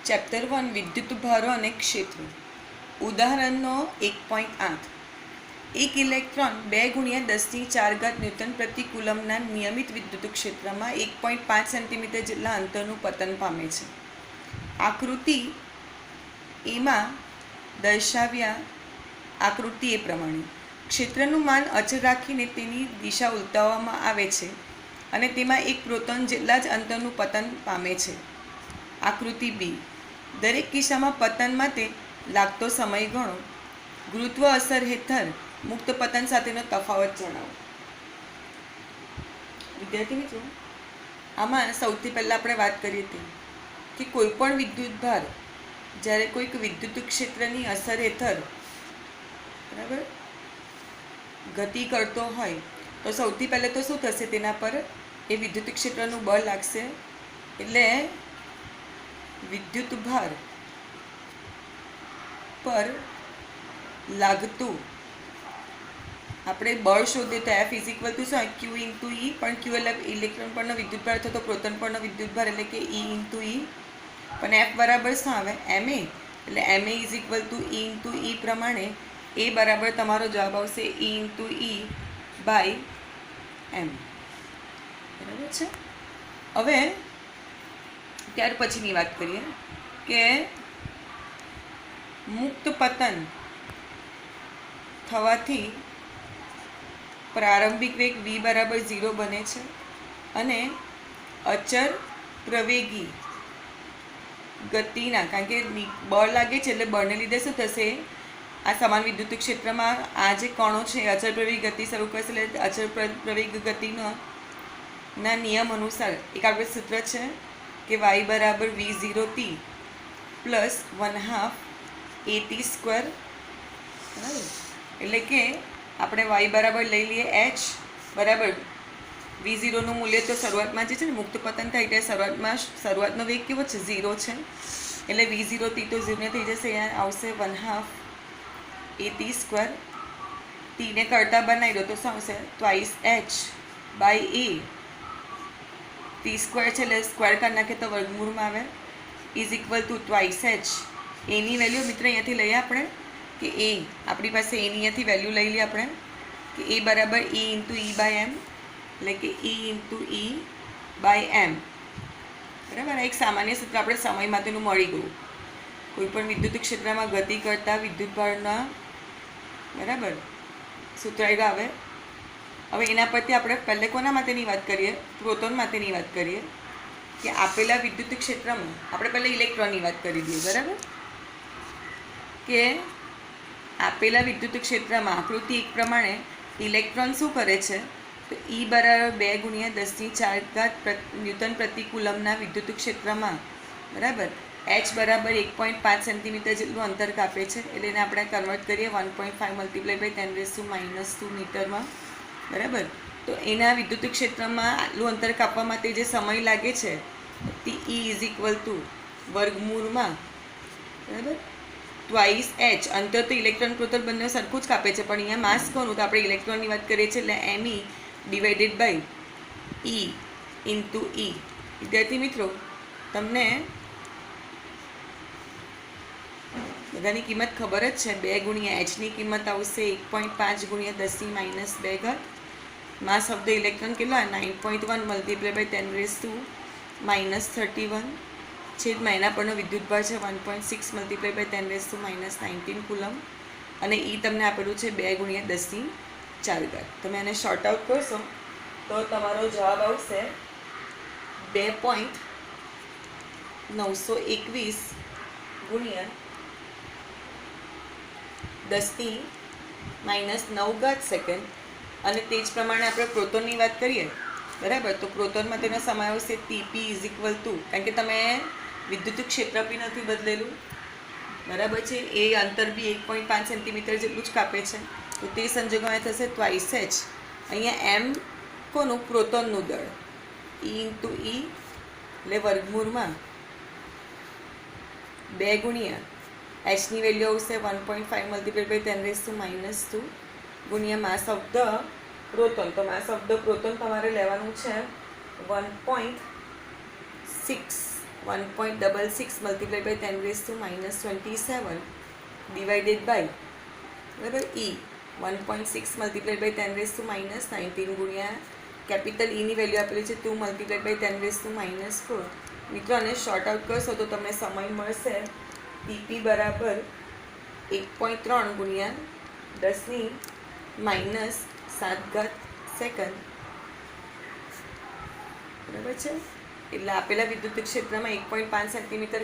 Chapter 1 વિદ્યુતભારો અને ક્ષેત્રો. ઉદાહરણનો 1.8. એક ઇલેક્ટ્રોન 2 × 10⁴ ન્યૂટન પ્રતિ કુલમના નિયમિત વિદ્યુત ક્ષેત્રમાં 1.5 સેન્ટીમીટર જેટલા અંતરનું પતન પામે છે. આકૃતિ એમાં દર્શાવ્યા આકૃતિ એ પ્રમાણે ક્ષેત્રનું માન અચળ રાખીને તેની દિશા ઉલટાવવામાં આવે છે અને તેમાં એક પ્રોટોન જેટલા જ અંતરનું પતન પામે છે. આકૃતિ બી. દરેક કિસ્સામાં પતન માટે લાગતો સમય ગણો. ગુરુત્વ અસર હેઠળ મુક્ત પતન સાથેનો તફાવત જણાવો. વિદ્યાર્થી મિત્રો, આમાં સૌથી પહેલાં આપણે વાત કરી હતી કે કોઈ પણ વિદ્યુતભાર જ્યારે કોઈક વિદ્યુત ક્ષેત્રની અસર હેઠળ બરાબર ગતિ કરતો હોય તો સૌથી પહેલાં તો શું થશે, તેના પર એ વિદ્યુત ક્ષેત્રનું બળ લાગશે. એટલે વિદ્યુતભાર પર લાગતું આપણે બળ શોધીએ તો F = શું? Q × E. પણ Q એટલે ઇલેક્ટ્રોન પરનો વિદ્યુતભાર અથવા તો પ્રોટોન પરનો વિદ્યુતભાર એટલે કે E × E. પણ F બરાબર શું આવે? Ma. એટલે Ma = E × E પ્રમાણે એ બરાબર તમારો જવાબ આવશે E × E/m. બરાબર છે. હવે ત્યાર પછીની વાત કરીએ કે મુક્ત પતન થવાથી પ્રારંભિક વેગ v = 0 બને છે અને અચળ પ્રવેગી ગતિના, કારણ કે બળ લાગે છે એટલે બળને લીધે શું થશે, આ સમાન વિદ્યુત ક્ષેત્રમાં આ જે કણો છે અચળ પ્રવેગી ગતિ શરૂ કરશે. એટલે અચળ પ્રવેગી ગતિનો ના નિયમ અનુસાર એક આપણે સૂત્ર છે કે y = v0t + 1/2 at². બરાબર. એટલે કે આપણે y બરાબર લઈ લઈએ h બરાબર v0નું મૂલ્ય તો શરૂઆતમાં જે છે ને મુક્ત પતન થાય ત્યારે શરૂઆતનો વેગ કેવો છે? 0 છે. એટલે v0t તો 0 થઈ જશે. અહીંયા આવશે 1/2 at². t ને કરતા બનાવી દો તો શું આવશે? twice h/a. t² છે એટલે સ્ક્વેર કરી નાખે તો વર્ગમૂળમાં આવે = twice h. એની વેલ્યુ મિત્ર અહીંયાથી લઈએ આપણે કે એ આપણી પાસે એની અહીંયાથી વેલ્યુ લઈ લઈએ આપણે કે એ બરાબર E × E/m. એટલે કે E × E/m. બરાબર. એક સામાન્ય સૂત્ર આપણે સમય માટેનું મળી ગયું. કોઈપણ વિદ્યુત ક્ષેત્રમાં ગતિ કરતા વિદ્યુતભારના બરાબર સૂત્ર આવે. હવે એના પરથી આપણે પહેલે કોના માટેની વાત કરીએ? પ્રોટોન માટેની વાત કરીએ કે આપેલા વિદ્યુત ક્ષેત્રમાં આપણે પહેલાં ઇલેક્ટ્રોનની વાત કરી દઈએ. બરાબર. કે આપેલા વિદ્યુત ક્ષેત્રમાં આકૃતિ એક પ્રમાણે ઇલેક્ટ્રોન શું કરે છે તો E = 2 × 10⁴ ન્યૂટન પ્રતિ કુલમના વિદ્યુત ક્ષેત્રમાં બરાબર h = 1.5 સેન્ટીમીટર જેટલું અંતર કાપે છે. એટલે એને આપણે કન્વર્ટ કરીએ 1.5 × 10⁻²⁻² મીટરમાં. બરાબર. તો એના વિદ્યુત ક્ષેત્રમાં આટલું અંતર કાપવા માટે જે સમય લાગે છે તે E = વર્ગમૂળમાં બરાબર twice h. અંતર તો ઇલેક્ટ્રોન પ્રોટોન બંને સરખું જ કાપે છે, પણ અહીંયા માસ કોનું? તો આપણે ઇલેક્ટ્રોનની વાત કરીએ છીએ એટલે me / E × E. વિદ્યાર્થી મિત્રો, તમને બધાની કિંમત ખબર જ છે. 2 × h ની કિંમત આવશે 1.5 × 10⁻². માસ ઓફ ધ ઇલેક્ટ્રોન કેટલા? 9.1 × 10⁻31 છેદમાં એના પરનો વિદ્યુતભાર છે 1.6 × 10⁻19 કુલમ. અને એ તમને આપેલું છે 2 × 10⁴. તમે એને શોર્ટ આઉટ કરશો તો તમારો જવાબ આવશે 2.921 × 10⁻9 સેકન્ડ. અને તે જ પ્રમાણે આપણે પ્રોટોનની વાત કરીએ. બરાબર. તો પ્રોટોનમાં તેનો સમય આવશે Tp = કારણ કે તમે વિદ્યુત ક્ષેત્ર બી નથી બદલેલું. બરાબર છે. એ અંતર બી 1.5 સેન્ટીમીટર જેટલું જ કાપે છે. તો તે સંજોગોમાં થશે twice h. અહીંયા m કોનું? પ્રોટોનનું દળ. E × E એટલે વર્ગમૂળમાં 2 × h ની વેલ્યુ આવશે 1.5 × 10⁻² માસ ઓફ ધ પ્રોટોન. તો માસ ઓફ ધ પ્રોટોન તમારે લેવાનું છે 1.6 1.66 મલ્ટીપ્લાય બાય 10⁻⁻27 ડિવાઇડેડ બાય બરાબર E 1.6 મલ્ટીપ્લાય બાય 10⁻⁻19 ગુણ્યા કેપિટલ ઈની વેલ્યુ આપેલી છે 2 મલ્ટીપ્લાય બાય 10⁻⁻4. મિત્રો આને શોર્ટ આઉટ કરશો તો તમને સમય મળશે TP બરાબર 1.3 ગુણ્યા 10⁻⁷ સેકન્ડ બરાબર છે. એટલે આપેલા વિદ્યુત ક્ષેત્રમાં 1.5 સેન્ટીમીટર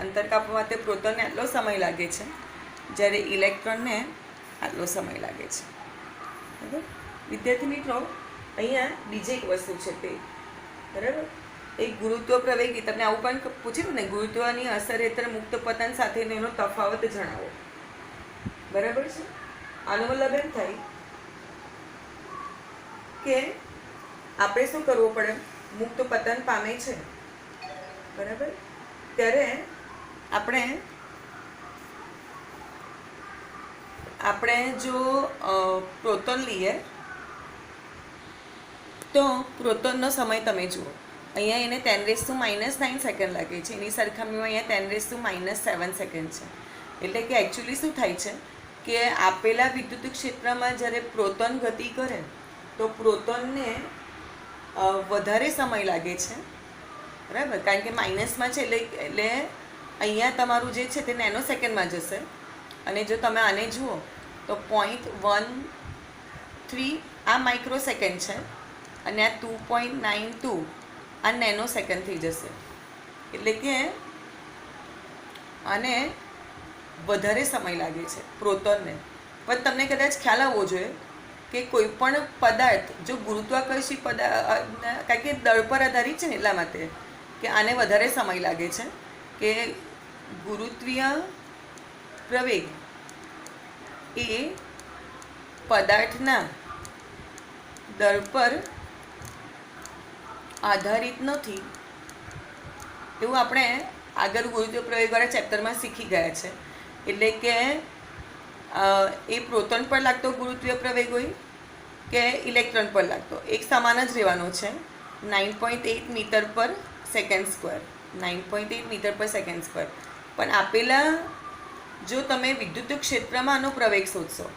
અંતર કાપવા માટે પ્રોટોનને આટલો સમય લાગે છે, જ્યારે ઇલેક્ટ્રોનને આટલો સમય લાગે છે. બરાબર વિદ્યાર્થી મિત્રો, અહીંયા બીજી એક વસ્તુ છે તે બરાબર એક ગુરુત્વ પ્રવેગી. તમને આવું પણ પૂછ્યું ને, ગુરુત્વની અસર હેઠળ મુક્ત પતન સાથેનો એનો તફાવત જણાવો. બરાબર છે. આનો મતલબ એમ થાય કે આપણે શું કરવું પડે, મુક્ત પતન પામે છે બરાબર, ત્યારે આપણે જો પ્રોટોન લઈએ તો પ્રોટોનનો સમય તમે જુઓ, અહીંયા એને 10⁻⁹ સેકન્ડ લાગે છે, એની સરખામણીમાં અહીંયા 10⁻⁷ સેકન્ડ છે. એટલે કે એકચ્યુઅલી શું થાય છે કે આપેલા વિદ્યુત ક્ષેત્રમાં જ્યારે પ્રોટોન ગતિ કરે તો પ્રોટોનને વધારે સમય લાગે છે બરાબર, કારણ કે માઇનસમાં છે એટલે અહીંયા તમારું જે છે તે નેનો સેકન્ડમાં જશે. અને જો તમે આને જુઓ તો 0.13 આ માઇક્રો સેકન્ડ છે અને આ 2.92 આ નેનો સેકન્ડ થઈ જશે. એટલે કે આને વધારે સમય લાગે છે પ્રોટોનને. પણ તમને કદાચ ખ્યાલ આવવો જોઈએ કે કોઈ પણ પદાર્થ જો ગુરુત્વાકર્ષી પદાર્થ, કારણ કે દળ પર આધારિત છે ને એટલા માટે કે આને વધારે સમય લાગે છે કે ગુરુત્વીય પ્રવેગ એ પદાર્થના દળ પર આધારિત નથી, એવું આપણે આગળ ગુરુત્વીય પ્રવેગવાળા ચેપ્ટરમાં શીખી ગયા છે. એટલે કે એ પ્રોટોન પર લાગતો ગુરુત્વીય પ્રવેગ હોય કે ઇલેક્ટ્રોન પર લાગતો, એક સમાન જ રહેવાનો છે. 9.8 મીટર પર સેકન્ડ સ્ક્વેર, 9.8 મીટર પર સેકન્ડ સ્ક્વેર. પણ આપેલા જો તમે વિદ્યુત ક્ષેત્રમાં આનો પ્રવેગ શોધશો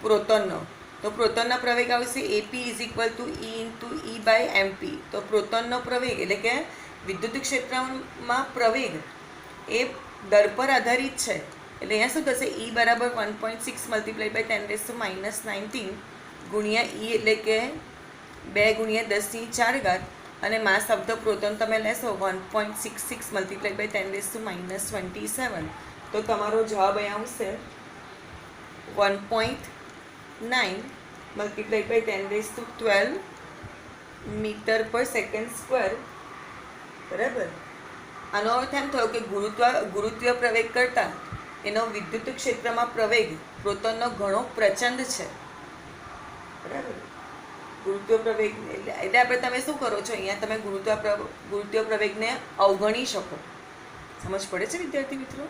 પ્રોટોનનો, તો પ્રોટોનનો પ્રવેગ આવશે AP = E/MP. તો પ્રોટોનનો પ્રવેગ એટલે કે વિદ્યુત ક્ષેત્રમાં પ્રવેગ એ દળ પર આધારિત છે. એટલે અહીંયા શું થશે, E બરાબર 1.6 મલ્ટીપ્લાય બાય 10⁻⁹ ગુણ્યા E એટલે કે 2 × 10⁴ અને માસ ઓફ ધ પ્રોટોન તમે લેશો 1.66 મલ્ટીપ્લાય બાય 10⁻⁻27. તો તમારો જવાબ અહીંયા આવશે 1.9 મલ્ટીપ્લાય બાય 10⁻12 મીટર પર સેકન્ડ સ્ક્વેર બરાબર. આનો અર્થ એમ થયો કે ગુરુત્વીય પ્રવેગ કરતાં એનો વિદ્યુત ક્ષેત્રમાં પ્રવેગ પ્રોટોનનો ઘણો પ્રચંડ છે બરાબર. ગુરુત્વીય પ્રવેગ એટલે આપણે તમે શું કરો છો, અહીંયા તમે ગુરુત્વીય પ્રવેગને અવગણી શકો. સમજ પડે છે વિદ્યાર્થી મિત્રો?